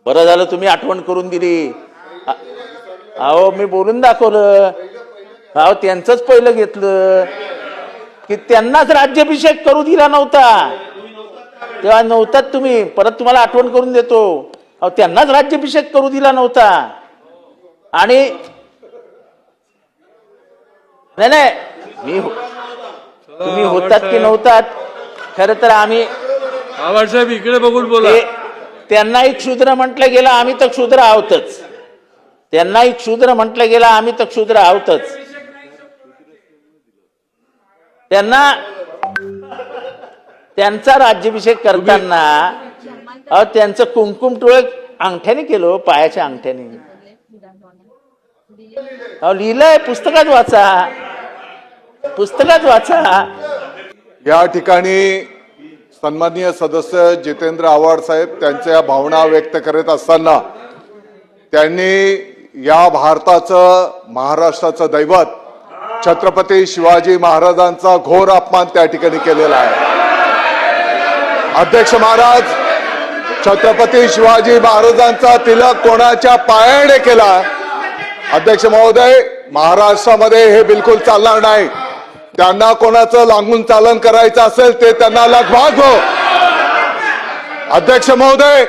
बरं झालं तुम्ही आठवण करून दिली. अहो मी बोलून दाखवलं. अहो त्यांचंच पहिलं घेतलं की त्यांनाच राज्याभिषेक करू दिला नव्हता तेव्हा नव्हतात तुम्ही. परत तुम्हाला आठवण करून देतो. अहो त्यांनाच राज्याभिषेक करू दिला नव्हता. आणि नाही नाही तुम्ही होतात की नव्हतात खरं तर आम्ही आवाज साहेब इकडे बघून बोला. त्यांनाही क्षुद्र म्हटलं गेलं आम्ही तर क्षुद्र आहोतच. त्यांनाही क्षुद्र म्हटलं गेलं आम्ही तर क्षुद्र आहोतच. त्यांना त्यांचा राज्याभिषेक करताना त्यांचं कुंकुम टोळ अंगठ्याने केलं पायाच्या अंगठ्याने. लिहिलंय पुस्तकात वाचा पुस्तकात वाचा. या ठिकाणी सन्माननीय सदस्य जितेंद्र आव्हाड साहेब त्यांच्या भावना व्यक्त करत असताना त्यांनी या भारताचं महाराष्ट्राचं दैवत छत्रपती शिवाजी महाराजांचा घोर अपमान त्या ठिकाणी केलेला आहे. अध्यक्ष महाराज छत्रपती शिवाजी महाराजांचा तिलक कोणाच्या पायाने केला. अध्यक्ष महोदय महाराष्ट्रामध्ये हे बिलकुल चालणार नाही. त्यांना कोणाचं लागून चालन करायचं असेल ते त्यांना लगभाग हो. अध्यक्ष महोदय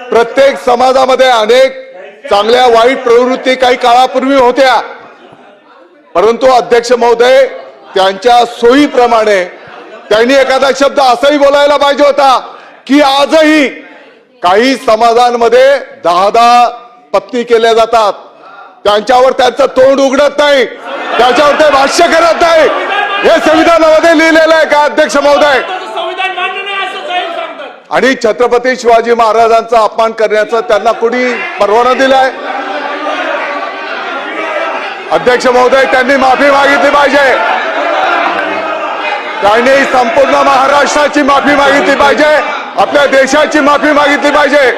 प्रत्येक समाजामध्ये अनेक चांगल्या वाईट प्रवृत्ती काही काळापूर्वी होत्या परंतु अध्यक्ष महोदय त्यांच्या सोयीप्रमाणे त्यांनी एखादा शब्द असाही बोलायला पाहिजे होता की आजही काही समाजांमध्ये 10 पत्नी केल्या जातात. त्यांच्यावर त्यांचं तोंड उघडत नाही त्याच्यावर ते भाष्य करत नाही. हे संविधानामध्ये लिहिलेलं आहे का अध्यक्ष महोदय? आणि छत्रपती शिवाजी महाराजांचा अपमान करण्याचा त्यांना कोणी परवाना दिलाय? अध्यक्ष महोदय त्यांनी माफी मागितली पाहिजे. त्यांनी संपूर्ण महाराष्ट्राची माफी मागितली पाहिजे. आपल्या देशाची माफी मागितली पाहिजे.